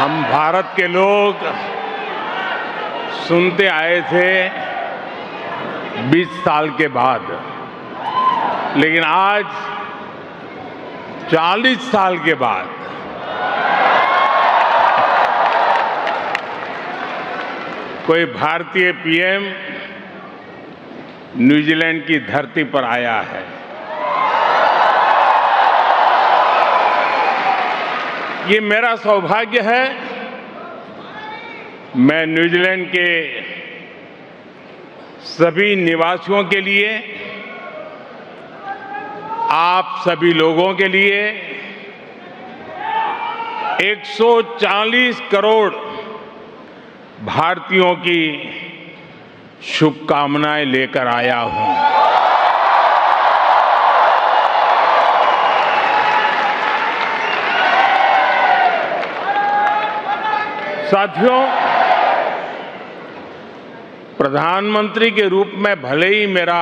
हम भारत के लोग सुनते आए थे 20 साल के बाद, लेकिन आज 40 साल के बाद कोई भारतीय पीएम न्यूजीलैंड की धरती पर आया है। ये मेरा सौभाग्य है। मैं न्यूजीलैंड के सभी निवासियों के लिए, आप सभी लोगों के लिए 140 करोड़ भारतीयों की शुभकामनाएं लेकर आया हूं। साथियों, प्रधानमंत्री के रूप में भले ही मेरा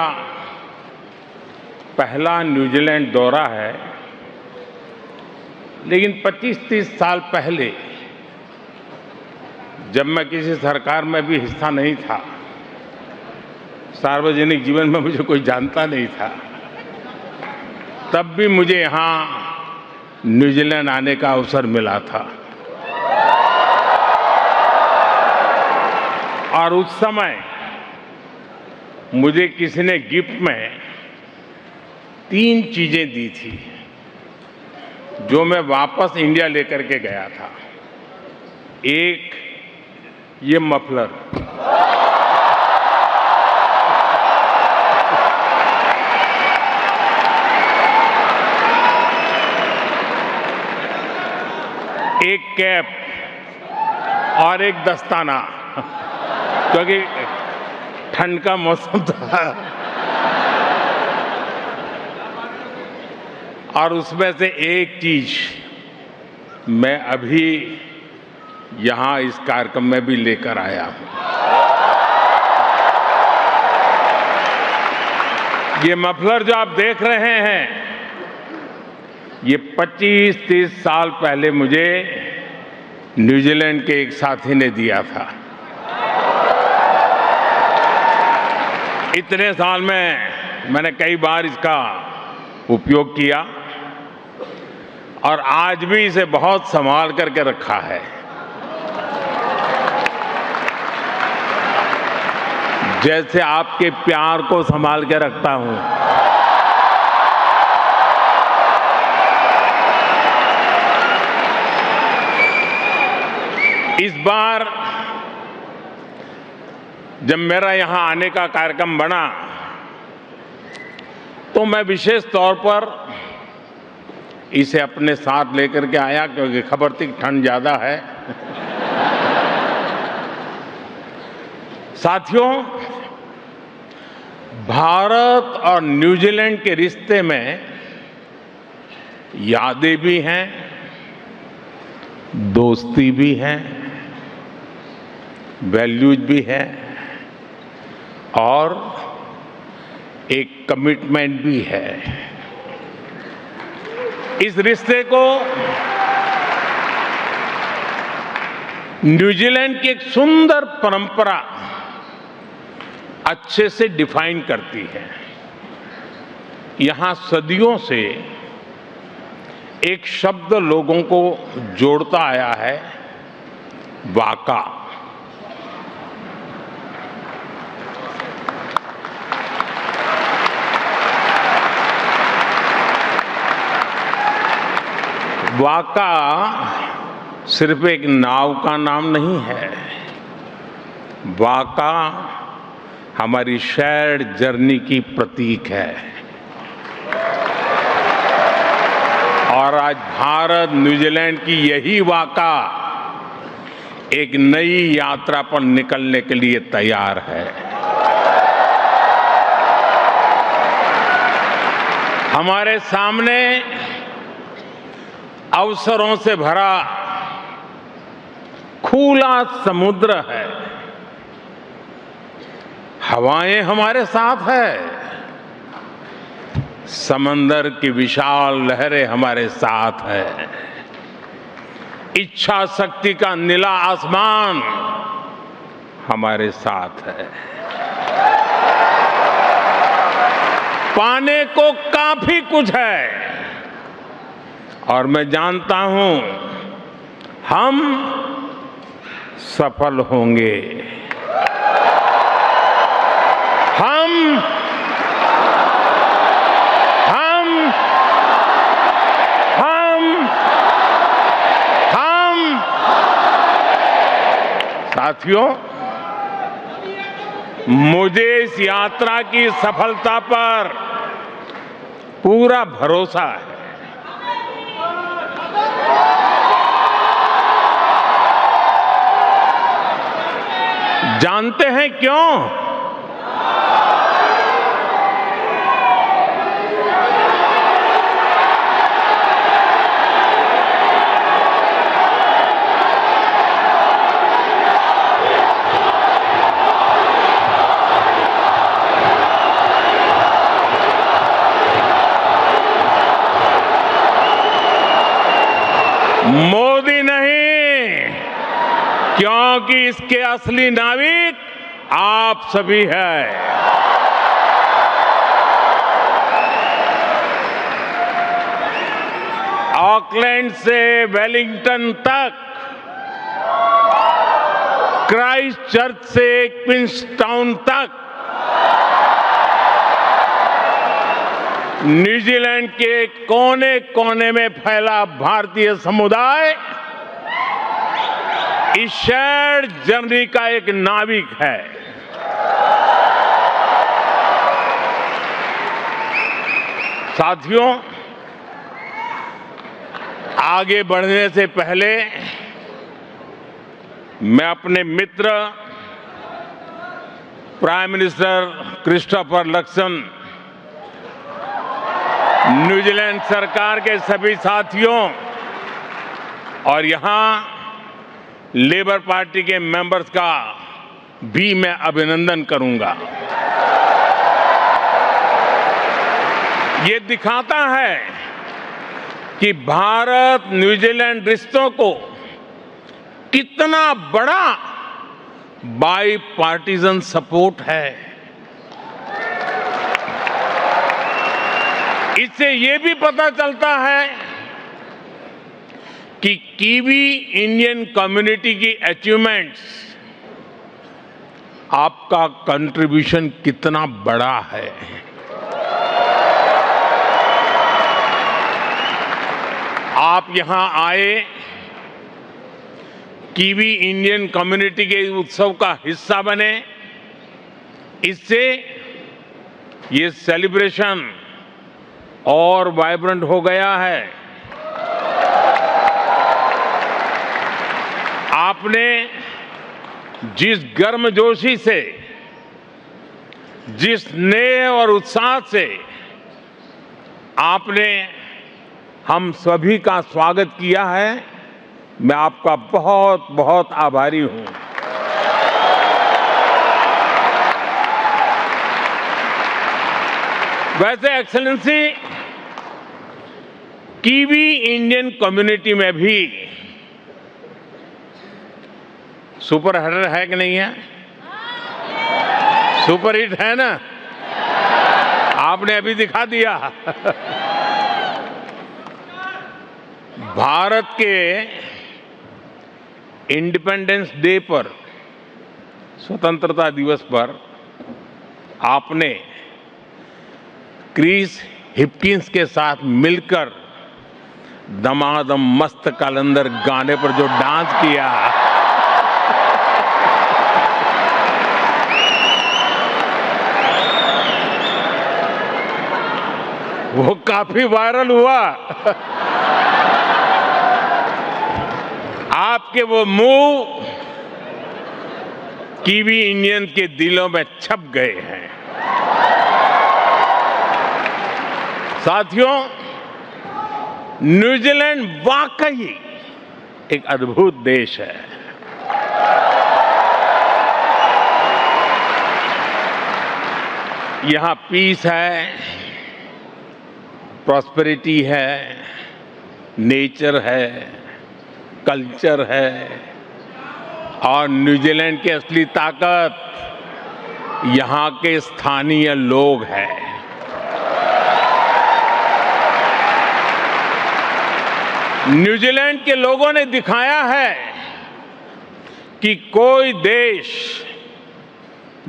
पहला न्यूजीलैंड दौरा है, लेकिन 25-30 साल पहले जब मैं किसी सरकार में भी हिस्सा नहीं था, सार्वजनिक जीवन में मुझे कोई जानता नहीं था, तब भी मुझे यहां न्यूजीलैंड आने का अवसर मिला था। और उस समय मुझे किसी ने गिफ्ट में 3 चीजें दी थी जो मैं वापस इंडिया लेकर के गया था। एक, ये मफलर, एक कैप और एक दस्ताना, क्योंकि ठंड का मौसम था। और उसमें से एक चीज मैं अभी यहां इस कार्यक्रम में भी लेकर आया हूं। ये मफलर जो आप देख रहे हैं, ये 25-30 साल पहले मुझे न्यूजीलैंड के एक साथी ने दिया था। इतने साल में मैंने कई बार इसका उपयोग किया और आज भी इसे बहुत संभाल करके रखा है। जैसे आपके प्यार को संभाल के रखता हूं, इस बार जब मेरा यहां आने का कार्यक्रम बना तो मैं विशेष तौर पर इसे अपने साथ लेकर के आया, क्योंकि खबर थी ठंड ज्यादा है। साथियों, भारत और न्यूजीलैंड के रिश्ते में यादें भी हैं, दोस्ती भी है, वैल्यूज भी है और एक कमिटमेंट भी है। इस रिश्ते को न्यूजीलैंड की एक सुंदर परंपरा अच्छे से डिफाइन करती है। यहां सदियों से एक शब्द लोगों को जोड़ता आया है, वाका। वाका सिर्फ एक नाव का नाम नहीं है। वाका हमारी शेयर्ड जर्नी की प्रतीक है। और आज भारत न्यूजीलैंड की यही वाका एक नई यात्रा पर निकलने के लिए तैयार है। हमारे सामने अवसरों से भरा खुला समुद्र है, हवाएं हमारे साथ है, समंदर की विशाल लहरें हमारे साथ है। इच्छा शक्ति का नीला आसमान हमारे साथ है। पाने को काफी कुछ है और मैं जानता हूं हम सफल होंगे। हम साथियों, मुझे इस यात्रा की सफलता पर पूरा भरोसा है। जानते हैं क्यों? मोदी नहीं, क्योंकि इसके असली नाविक आप सभी हैं। ऑकलैंड से वेलिंगटन तक, क्राइस्ट चर्च से क्वींसटाउन तक, न्यूजीलैंड के कोने कोने में फैला भारतीय समुदाय इस शेयर्ड जर्नी का एक नाविक है। साथियों, आगे बढ़ने से पहले मैं अपने मित्र prime minister Christopher Luxon, New Zealand सरकार के सभी साथियों और यहां लेबर पार्टी के मेंबर्स का भी मैं अभिनंदन करूंगा। ये दिखाता है कि भारत न्यूजीलैंड रिश्तों को कितना बड़ा बाई पार्टीजन सपोर्ट है। इससे ये भी पता चलता है कि कीवी इंडियन कम्युनिटी की अचीवमेंट्स, आपका कंट्रीब्यूशन कितना बड़ा है। आप यहां आए, कीवी इंडियन कम्युनिटी के उत्सव का हिस्सा बने, इससे ये सेलिब्रेशन और वाइब्रेंट हो गया है। आपने जिस गर्मजोशी से, जिस स्नेह और उत्साह से आपने हम सभी का स्वागत किया है, मैं आपका बहुत बहुत आभारी हूं। वैसे एक्सेलेंसी, कीवी इंडियन कम्युनिटी में भी सुपर हिटर है कि नहीं है? सुपर हिट है ना? आपने अभी दिखा दिया। भारत के इंडिपेंडेंस डे पर, स्वतंत्रता दिवस पर आपने क्रिस हिपकिंस के साथ मिलकर दमादम मस्त कलंदर गाने पर जो डांस किया, वो काफी वायरल हुआ। आपके वो मूव कीवी इंडियन के दिलों में छप गए हैं। साथियों, न्यूजीलैंड वाकई एक अद्भुत देश है। यहां पीस है, प्रॉस्पेरिटी है, नेचर है, कल्चर है और न्यूजीलैंड की असली ताकत यहाँ के स्थानीय लोग हैं। न्यूजीलैंड के लोगों ने दिखाया है कि कोई देश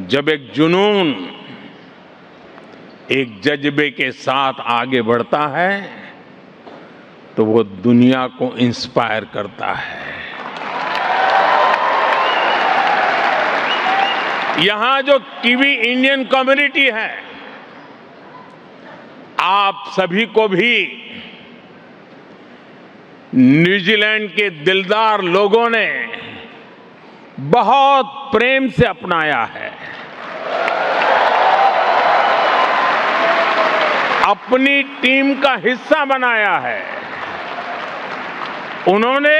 जब एक जुनून, एक जज्बे के साथ आगे बढ़ता है तो वो दुनिया को इंस्पायर करता है। यहां जो कीवी इंडियन कम्युनिटी है, आप सभी को भी न्यूजीलैंड के दिलदार लोगों ने बहुत प्रेम से अपनाया है, अपनी टीम का हिस्सा बनाया है। उन्होंने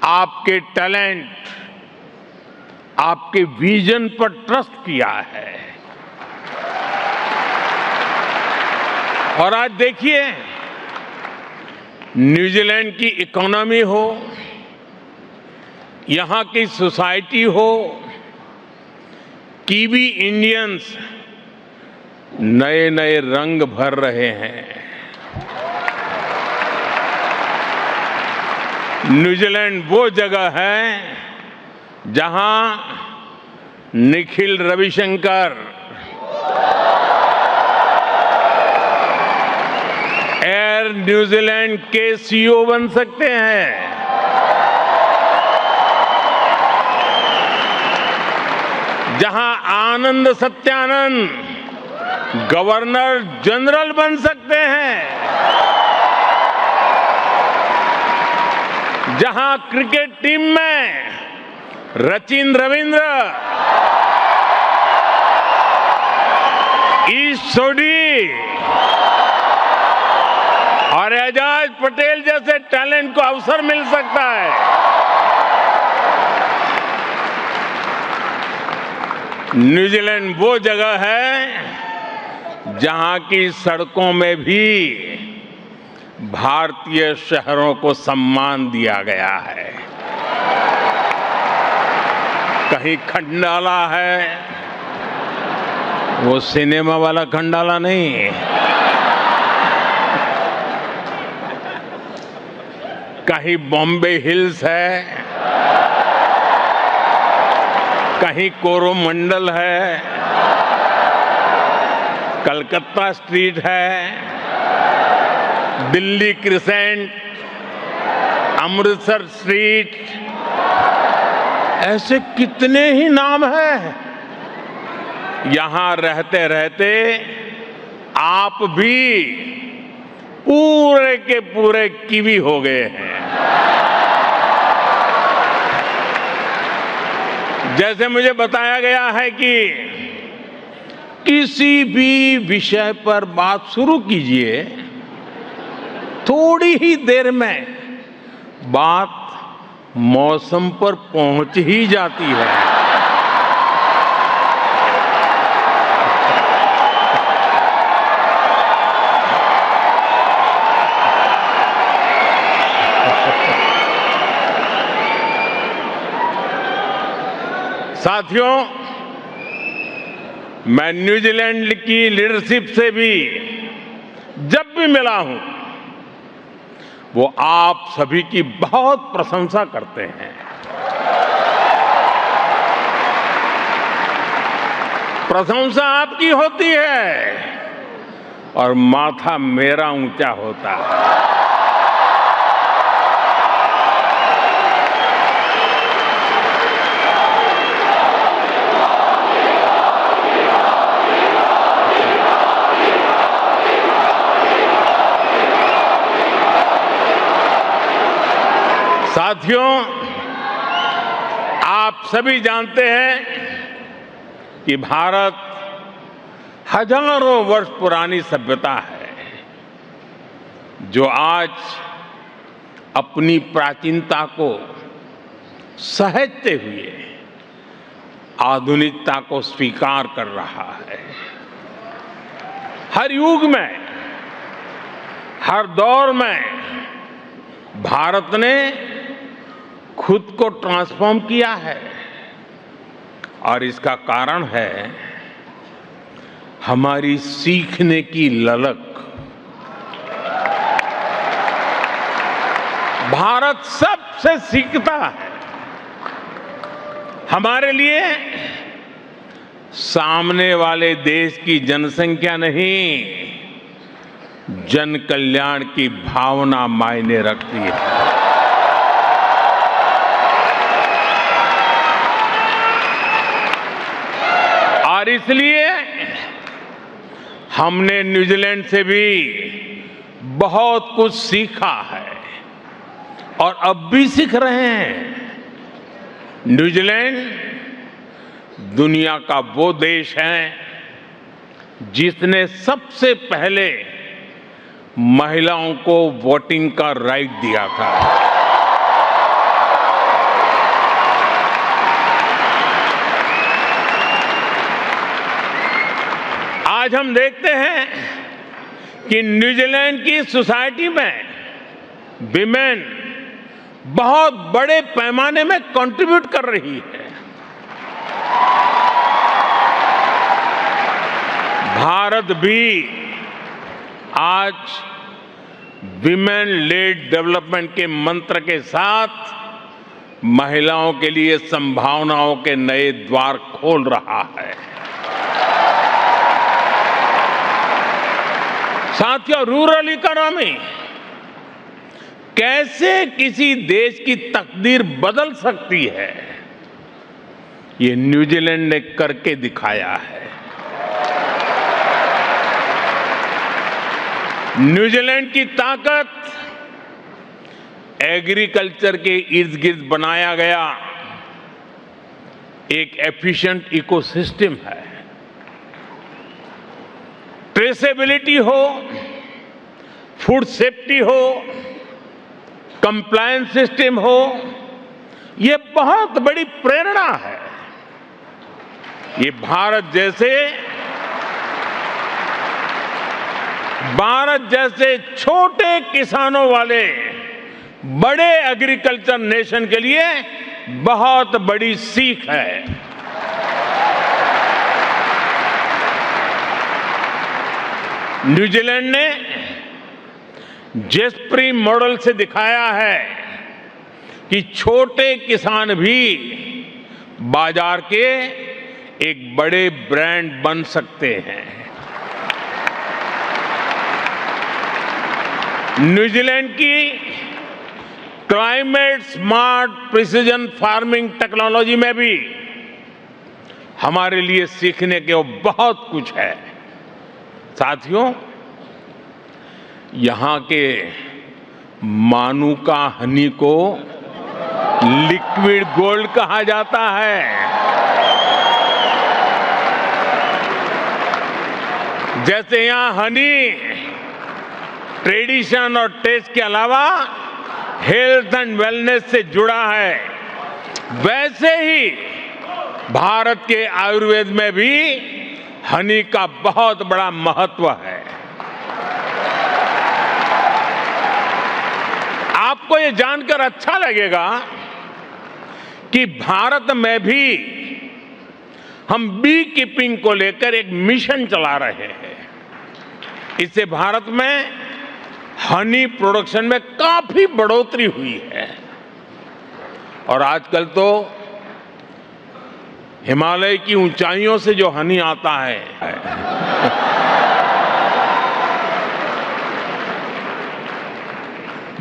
आपके टैलेंट, आपके विजन पर ट्रस्ट किया है। और आज देखिए, न्यूजीलैंड की इकोनॉमी हो, यहां की सोसाइटी हो, कीवी इंडियंस नए नए रंग भर रहे हैं। न्यूजीलैंड वो जगह है जहां निखिल रविशंकर एयर न्यूजीलैंड के सीईओ बन सकते हैं। जहां आनंद सत्यानंद गवर्नर जनरल बन सकते हैं। जहां क्रिकेट टीम में सचिन रविंद्र, ईश सोढ़ी और एजाज पटेल जैसे टैलेंट को अवसर मिल सकता है। न्यूजीलैंड वो जगह है जहां की सड़कों में भी भारतीय शहरों को सम्मान दिया गया है। कहीं खंडाला है, वो सिनेमा वाला खंडाला नहीं, कहीं बॉम्बे हिल्स है, कहीं कोरोमंडल है, कलकत्ता स्ट्रीट है, दिल्ली क्रिसेंट, अमृतसर स्ट्रीट, ऐसे कितने ही नाम हैं। यहां रहते रहते आप भी पूरे के पूरे कीवी हो गए हैं। जैसे मुझे बताया गया है कि किसी भी विषय पर बात शुरू कीजिए, थोड़ी ही देर में बात मौसम पर पहुंच ही जाती है। साथियों, मैं न्यूजीलैंड की लीडरशिप से भी जब भी मिला हूं, वो आप सभी की बहुत प्रशंसा करते हैं। प्रशंसा आपकी होती है और माथा मेरा ऊंचा होता है। साथियों, आप सभी जानते हैं कि भारत हजारों वर्ष पुरानी सभ्यता है, जो आज अपनी प्राचीनता को सहेजते हुए आधुनिकता को स्वीकार कर रहा है। हर युग में, हर दौर में भारत ने खुद को ट्रांसफॉर्म किया है और इसका कारण है हमारी सीखने की ललक। भारत सबसे सीखता है। हमारे लिए सामने वाले देश की जनसंख्या नहीं, जन कल्याण की भावना मायने रखती है। और इसलिए हमने न्यूजीलैंड से भी बहुत कुछ सीखा है और अब भी सीख रहे हैं। न्यूजीलैंड दुनिया का वो देश है जिसने सबसे पहले महिलाओं को वोटिंग का राइट दिया था। आज हम देखते हैं कि न्यूजीलैंड की सोसाइटी में विमेन बहुत बड़े पैमाने में कंट्रीब्यूट कर रही है। भारत भी आज विमेन लेड डेवलपमेंट के मंत्र के साथ महिलाओं के लिए संभावनाओं के नए द्वार खोल रहा है। साथियों, रूरल इकोनॉमी कैसे किसी देश की तकदीर बदल सकती है, ये न्यूजीलैंड ने करके दिखाया है। न्यूजीलैंड की ताकत एग्रीकल्चर के इर्द गिर्द बनाया गया एक एफिशिएंट इकोसिस्टम है। ट्रेसेबिलिटी हो, फूड सेफ्टी हो, कंप्लायंस सिस्टम हो, ये बहुत बड़ी प्रेरणा है। ये भारत जैसे छोटे किसानों वाले बड़े एग्रीकल्चर नेशन के लिए बहुत बड़ी सीख है। न्यूजीलैंड ने जेस्परी मॉडल से दिखाया है कि छोटे किसान भी बाजार के एक बड़े ब्रांड बन सकते हैं। न्यूजीलैंड की climate smart precision farming technology में भी हमारे लिए सीखने के बहुत कुछ है। साथियों, यहां के मानुका हनी को लिक्विड गोल्ड कहा जाता है। जैसे यहां हनी ट्रेडिशन और टेस्ट के अलावा हेल्थ एंड वेलनेस से जुड़ा है, वैसे ही भारत के आयुर्वेद में भी हनी का बहुत बड़ा महत्व है। आपको ये जानकर अच्छा लगेगा कि भारत में भी हम बी कीपिंग को लेकर एक मिशन चला रहे हैं। इससे भारत में हनी प्रोडक्शन में काफी बढ़ोतरी हुई है और आजकल तो हिमालय की ऊंचाइयों से जो हनी आता है,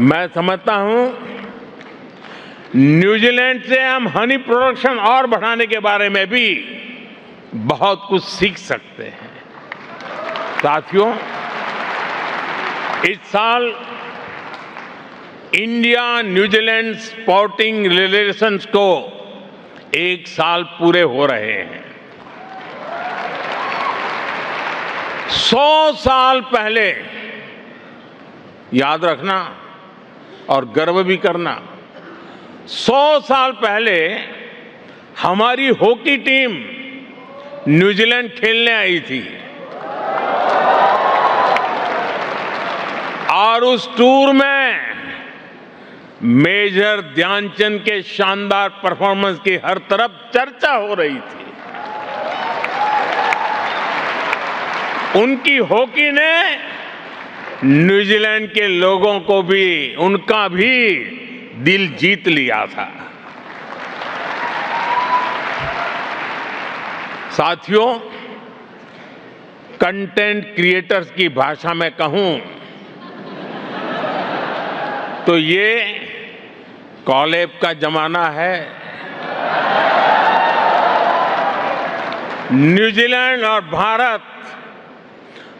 मैं समझता हूं न्यूजीलैंड से हम हनी प्रोडक्शन और बढ़ाने के बारे में भी बहुत कुछ सीख सकते हैं। साथियों, इस साल इंडिया न्यूजीलैंड स्पोर्टिंग रिलेशंस को 1 साल पूरे हो रहे हैं। 100 साल पहले, याद रखना और गर्व भी करना, 100 साल पहले हमारी हॉकी टीम न्यूजीलैंड खेलने आई थी और उस टूर में मेजर ध्यानचंद के शानदार परफॉर्मेंस की हर तरफ चर्चा हो रही थी। उनकी हॉकी ने न्यूजीलैंड के लोगों को भी, उनका भी दिल जीत लिया था। साथियों, कंटेंट क्रिएटर्स की भाषा में कहूं तो ये कॉलेब का जमाना है। न्यूजीलैंड और भारत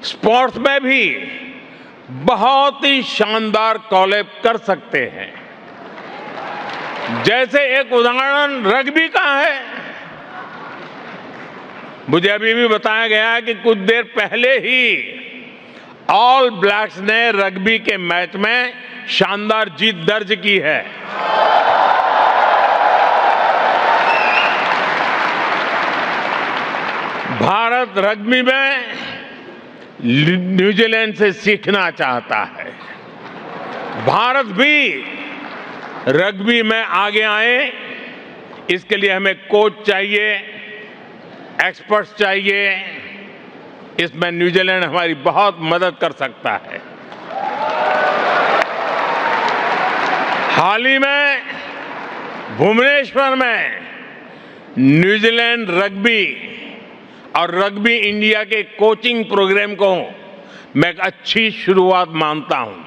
स्पोर्ट्स में भी बहुत ही शानदार कॉलेब कर सकते हैं। जैसे एक उदाहरण रग्बी का है। मुझे अभी भी बताया गया कि कुछ देर पहले ही ऑल ब्लैक्स ने रग्बी के मैच में शानदार जीत दर्ज की है। भारत रग्बी में न्यूजीलैंड से सीखना चाहता है। भारत भी रग्बी में आगे आए, इसके लिए हमें कोच चाहिए, एक्सपर्ट्स चाहिए। इसमें न्यूजीलैंड हमारी बहुत मदद कर सकता है। हाल ही में भुवनेश्वर में न्यूजीलैंड रग्बी और रग्बी इंडिया के कोचिंग प्रोग्राम को मैं एक अच्छी शुरुआत मानता हूं।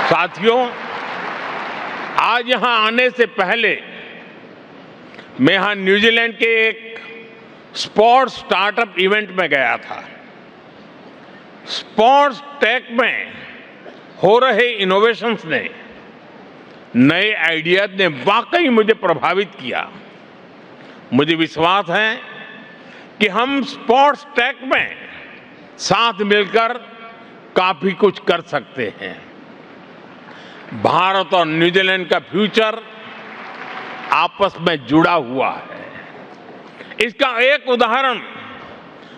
साथियों, आज यहां आने से पहले मैं यहां न्यूजीलैंड के एक स्पोर्ट्स स्टार्टअप इवेंट में गया था। स्पोर्ट्स टेक में हो रहे इनोवेशंस ने, नए आइडियाज ने वाकई मुझे प्रभावित किया। मुझे विश्वास है कि हम स्पोर्ट्स टेक में साथ मिलकर काफी कुछ कर सकते हैं। भारत और न्यूजीलैंड का फ्यूचर आपस में जुड़ा हुआ है। इसका एक उदाहरण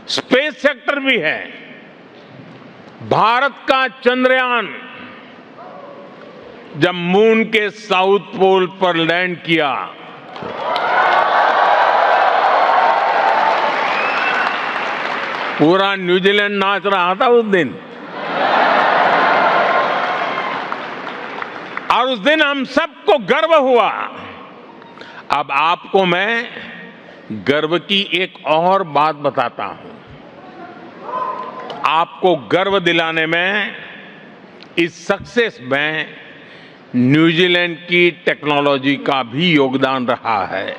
स्पेस सेक्टर भी है। भारत का चंद्रयान जब मून के साउथ पोल पर लैंड किया, पूरा न्यूजीलैंड नाच रहा था उस दिन। और उस दिन हम सबको गर्व हुआ। अब आपको मैं गर्व की एक और बात बताता हूं। आपको गर्व दिलाने में, इस सक्सेस में न्यूजीलैंड की टेक्नोलॉजी का भी योगदान रहा है।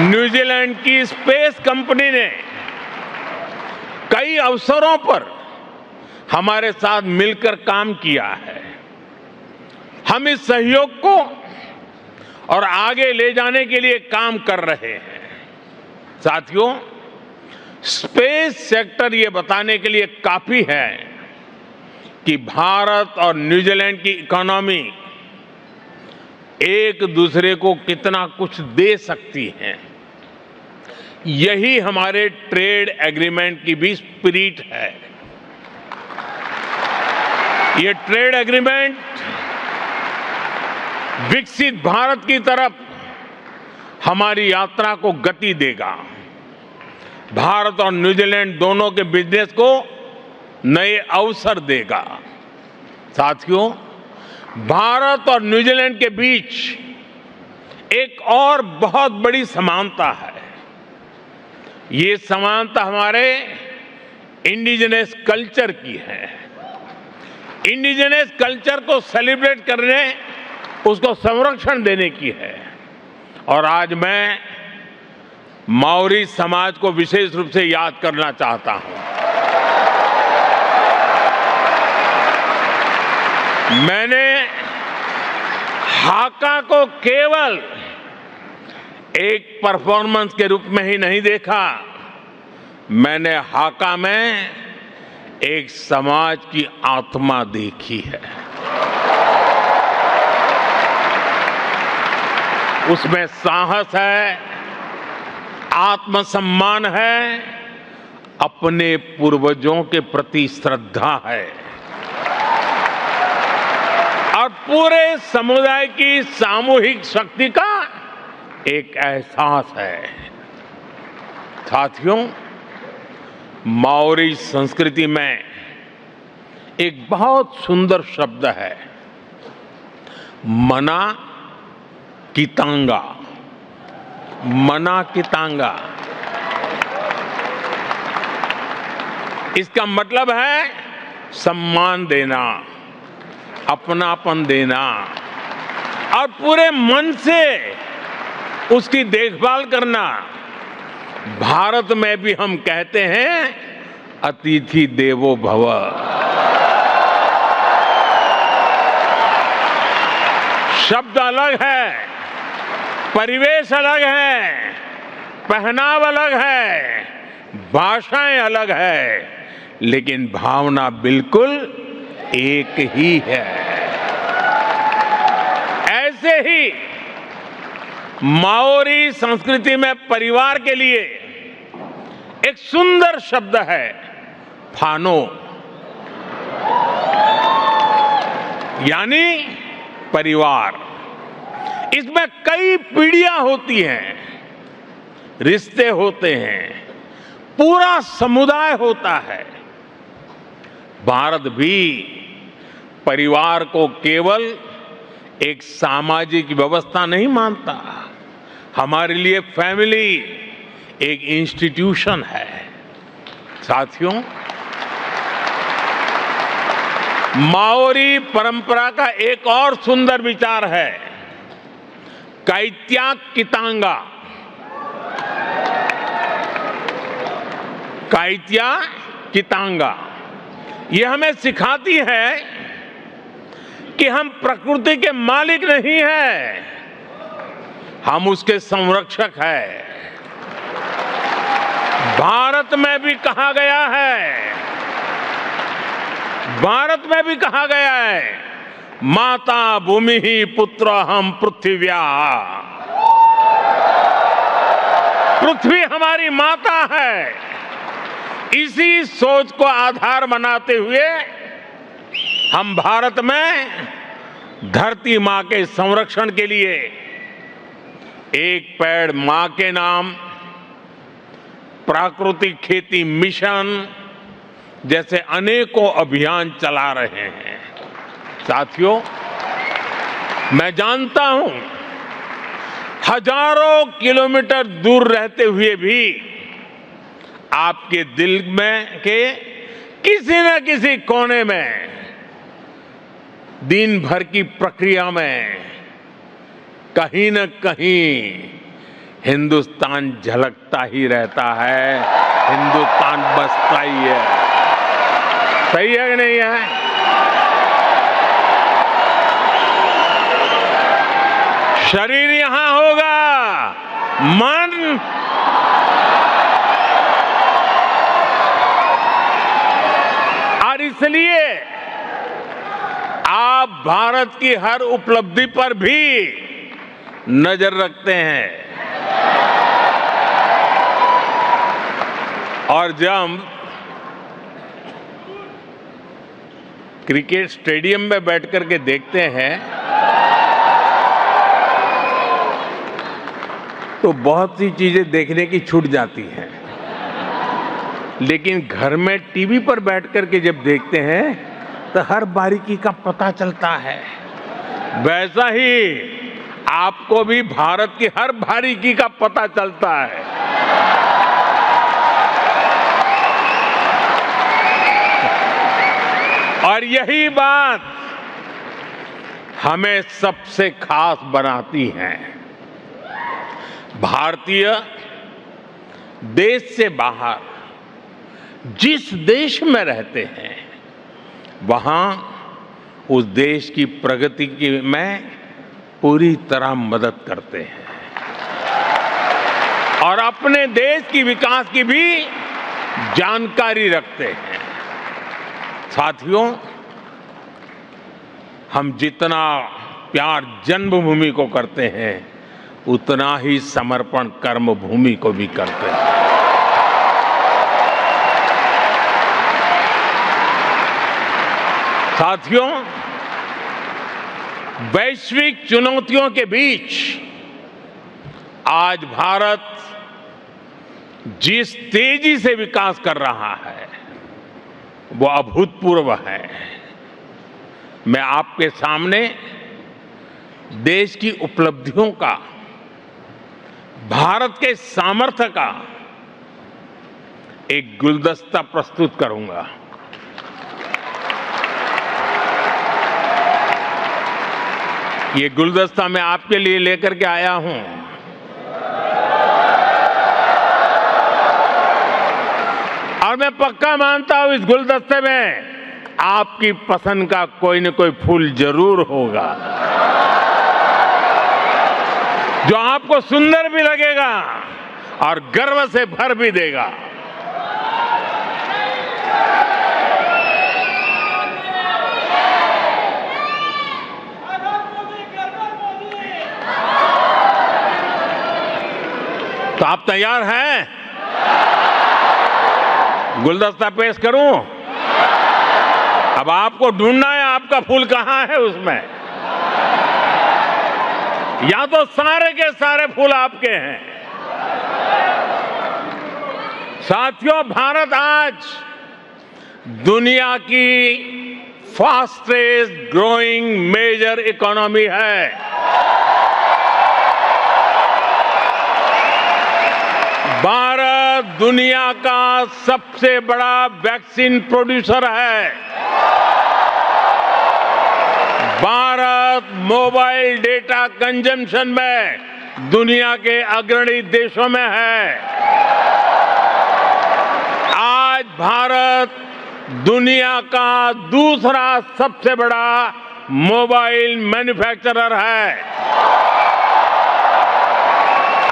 न्यूजीलैंड की स्पेस कंपनी ने कई अवसरों पर हमारे साथ मिलकर काम किया है। हम इस सहयोग को और आगे ले जाने के लिए काम कर रहे हैं। साथियों, स्पेस सेक्टर ये बताने के लिए काफी है कि भारत और न्यूजीलैंड की इकोनॉमी एक दूसरे को कितना कुछ दे सकती हैं। यही हमारे ट्रेड एग्रीमेंट की भी स्पिरिट है। ये ट्रेड एग्रीमेंट विकसित भारत की तरफ हमारी यात्रा को गति देगा। भारत और न्यूजीलैंड दोनों के बिजनेस को नए अवसर देगा। साथियों, भारत और न्यूजीलैंड के बीच एक और बहुत बड़ी समानता है। ये समानता हमारे इंडिजिनस कल्चर की है। इंडिजिनस कल्चर को सेलिब्रेट करने, उसको संरक्षण देने की है। और आज मैं माओरी समाज को विशेष रूप से याद करना चाहता हूं। मैंने हाका को केवल एक परफॉर्मेंस के रूप में ही नहीं देखा, मैंने हाका में एक समाज की आत्मा देखी है। उसमें साहस है, आत्मसम्मान है, अपने पूर्वजों के प्रति श्रद्धा है और पूरे समुदाय की सामूहिक शक्ति का एक एहसास है। साथियों, माओरी संस्कृति में एक बहुत सुंदर शब्द है, मना कितांगा। मना कितांगा, इसका मतलब है सम्मान देना, अपनापन देना और पूरे मन से उसकी देखभाल करना। भारत में भी हम कहते हैं अतिथि देवो भव। शब्द अलग है, परिवेश अलग है, पहनाव अलग है, भाषाएं अलग है, लेकिन भावना बिल्कुल एक ही है। ऐसे ही माओरी संस्कृति में परिवार के लिए एक सुंदर शब्द है, फानो, यानी परिवार। इसमें कई पीढ़ियां होती हैं, रिश्ते होते हैं, पूरा समुदाय होता है। भारत भी परिवार को केवल एक सामाजिक व्यवस्था नहीं मानता। हमारे लिए फैमिली एक इंस्टीट्यूशन है। साथियों, माओरी परंपरा का एक और सुंदर विचार है, काइत्या कितांगा। काइत्या कितांगा ये हमें सिखाती है कि हम प्रकृति के मालिक नहीं हैं, हम उसके संरक्षक हैं। भारत में भी कहा गया है, भारत में भी कहा गया है, माता भूमि ही पुत्र हम पृथ्व्या। पृथ्वी हमारी माता है। इसी सोच को आधार बनाते हुए हम भारत में धरती मां के संरक्षण के लिए एक पेड़ मां के नाम, प्राकृतिक खेती मिशन जैसे अनेकों अभियान चला रहे हैं। साथियों, मैं जानता हूं हजारों किलोमीटर दूर रहते हुए भी आपके दिल में के किसी न किसी कोने में दिन भर की प्रक्रिया में कहीं न कहीं हिंदुस्तान झलकता ही रहता है, हिंदुस्तान बसता ही है। सही है कि नहीं है? शरीर यहां होगा, मन और इसलिए आप भारत की हर उपलब्धि पर भी नजर रखते हैं। और जब क्रिकेट स्टेडियम में बैठ करके देखते हैं तो बहुत सी चीजें देखने की छूट जाती हैं, लेकिन घर में टीवी पर बैठ करके जब देखते हैं तो हर बारीकी का पता चलता है। वैसा ही आपको भी भारत की हर बारीकी का पता चलता है। और यही बात हमें सबसे खास बनाती है। भारतीय देश से बाहर जिस देश में रहते हैं वहां उस देश की प्रगति में पूरी तरह मदद करते हैं और अपने देश की विकास की भी जानकारी रखते हैं। साथियों, हम जितना प्यार जन्मभूमि को करते हैं उतना ही समर्पण कर्मभूमि को भी करते हैं। साथियों, वैश्विक चुनौतियों के बीच आज भारत जिस तेजी से विकास कर रहा है वो अभूतपूर्व है। मैं आपके सामने देश की उपलब्धियों का, भारत के सामर्थ्य का एक गुलदस्ता प्रस्तुत करूंगा। ये गुलदस्ता मैं आपके लिए लेकर के आया हूं। और मैं पक्का मानता हूं इस गुलदस्ते में आपकी पसंद का कोई न कोई फूल जरूर होगा जो आपको सुंदर भी लगेगा और गर्व से भर भी देगा। तो आप तैयार हैं? गुलदस्ता पेश करूं? अब आपको ढूंढना है आपका फूल कहां है उसमें। या तो सारे के सारे फूल आपके हैं। साथियों, भारत आज दुनिया की फास्टेस्ट ग्रोइंग मेजर इकोनॉमी है। भारत दुनिया का सबसे बड़ा वैक्सीन प्रोड्यूसर है। भारत मोबाइल डेटा कंजम्पशन में दुनिया के अग्रणी देशों में है। आज भारत दुनिया का दूसरा सबसे बड़ा मोबाइल मैन्युफैक्चरर है।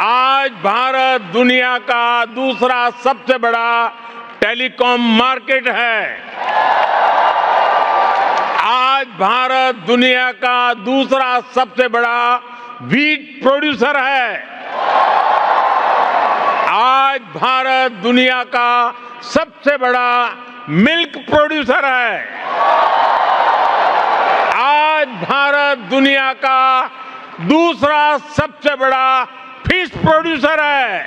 आज भारत दुनिया का दूसरा सबसे बड़ा टेलीकॉम मार्केट है। आज भारत दुनिया का दूसरा सबसे बड़ा व्हीट प्रोड्यूसर है। आज भारत दुनिया का सबसे बड़ा मिल्क प्रोड्यूसर है। आज भारत दुनिया का दूसरा सबसे बड़ा फिश प्रोड्यूसर है।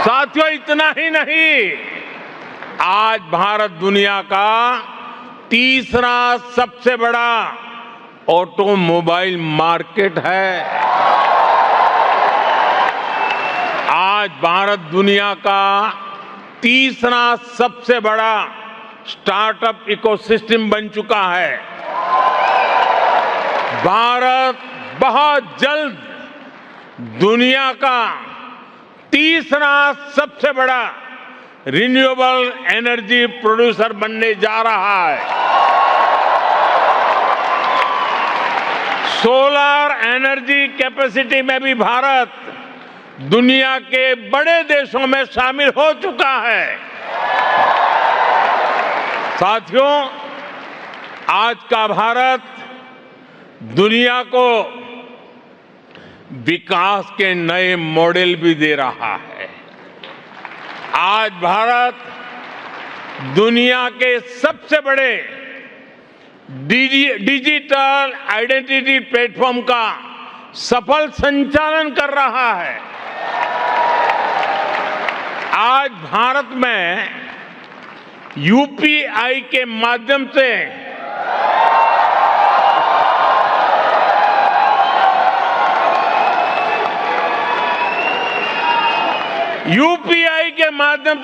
साथियों, इतना ही नहीं, आज भारत दुनिया का तीसरा सबसे बड़ा ऑटोमोबाइल मार्केट है। आज भारत दुनिया का तीसरा सबसे बड़ा स्टार्टअप इकोसिस्टम बन चुका है। भारत बहुत जल्द दुनिया का तीसरा सबसे बड़ा रिन्यूएबल एनर्जी प्रोड्यूसर बनने जा रहा है। सोलर एनर्जी कैपेसिटी में भी भारत दुनिया के बड़े देशों में शामिल हो चुका है। साथियों, आज का भारत दुनिया को विकास के नए मॉडल भी दे रहा है। आज भारत दुनिया के सबसे बड़े डिजिटल आइडेंटिटी प्लेटफॉर्म का सफल संचालन कर रहा है। आज भारत में यूपीआई के माध्यम से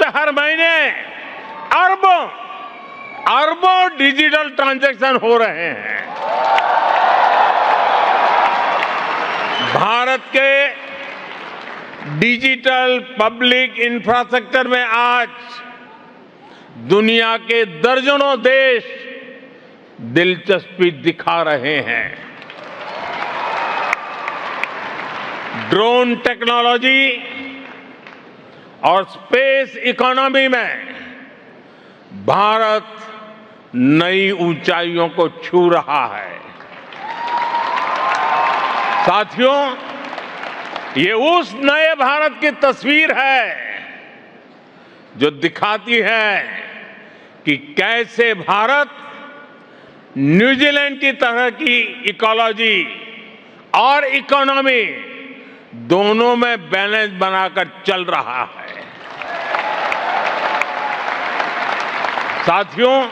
हर महीने अरबों डिजिटल ट्रांजैक्शन हो रहे हैं। भारत के डिजिटल पब्लिक इंफ्रास्ट्रक्चर में आज दुनिया के दर्जनों देश दिलचस्पी दिखा रहे हैं। ड्रोन टेक्नोलॉजी और स्पेस इकोनॉमी में भारत नई ऊंचाइयों को छू रहा है। साथियों, ये उस नए भारत की तस्वीर है जो दिखाती है कि कैसे भारत न्यूजीलैंड की तरह की इकोलॉजी और इकोनॉमी दोनों में बैलेंस बनाकर चल रहा है। साथियों,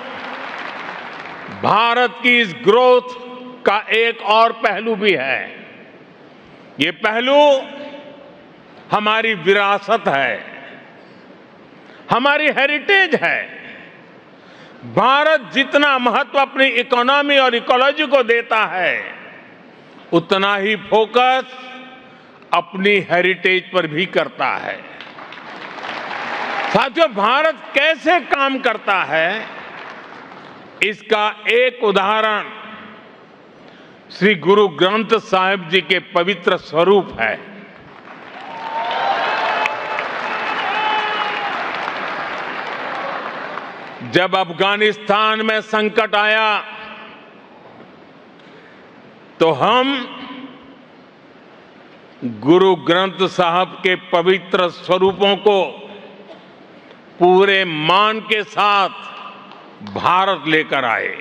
भारत की इस ग्रोथ का एक और पहलू भी है। ये पहलू हमारी विरासत है, हमारी हेरिटेज है। भारत जितना महत्व अपनी इकोनॉमी और इकोलॉजी को देता है, उतना ही फोकस अपनी हेरिटेज पर भी करता है। साथियों, भारत कैसे काम करता है, इसका एक उदाहरण श्री गुरु ग्रंथ साहिब जी के पवित्र स्वरूप है। जब अफगानिस्तान में संकट आया तो हम गुरु ग्रंथ साहब के पवित्र स्वरूपों को पूरे मान के साथ भारत लेकर आए।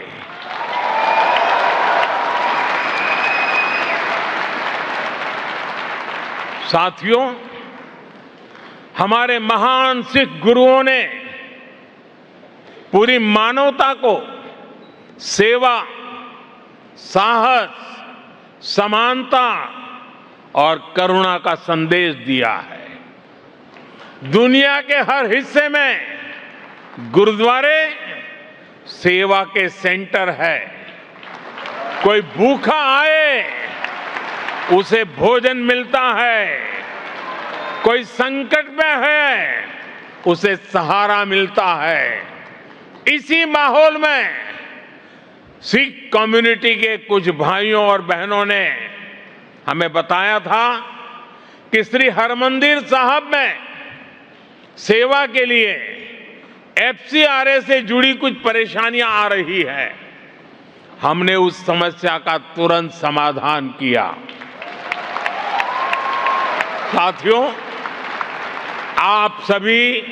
साथियों, हमारे महान सिख गुरुओं ने पूरी मानवता को सेवा, साहस, समानता और करुणा का संदेश दिया है। दुनिया के हर हिस्से में गुरुद्वारे सेवा के सेंटर है। कोई भूखा आए, उसे भोजन मिलता है। कोई संकट में है, उसे सहारा मिलता है। इसी माहौल में सिख कम्युनिटी के कुछ भाइयों और बहनों ने हमें बताया था कि श्री हरमंदिर साहब में सेवा के लिए एफसीआरए से जुड़ी कुछ परेशानियां आ रही है। हमने उस समस्या का तुरंत समाधान किया। साथियों, आप सभी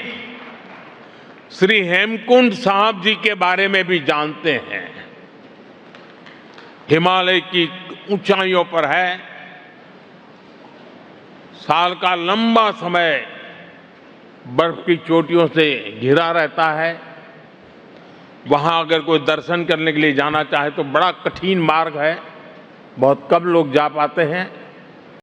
श्री हेमकुंड साहब जी के बारे में भी जानते हैं। हिमालय की ऊंचाइयों पर है। साल का लंबा समय बर्फ की चोटियों से घिरा रहता है। वहां अगर कोई दर्शन करने के लिए जाना चाहे तो बड़ा कठिन मार्ग है, बहुत कम लोग जा पाते हैं।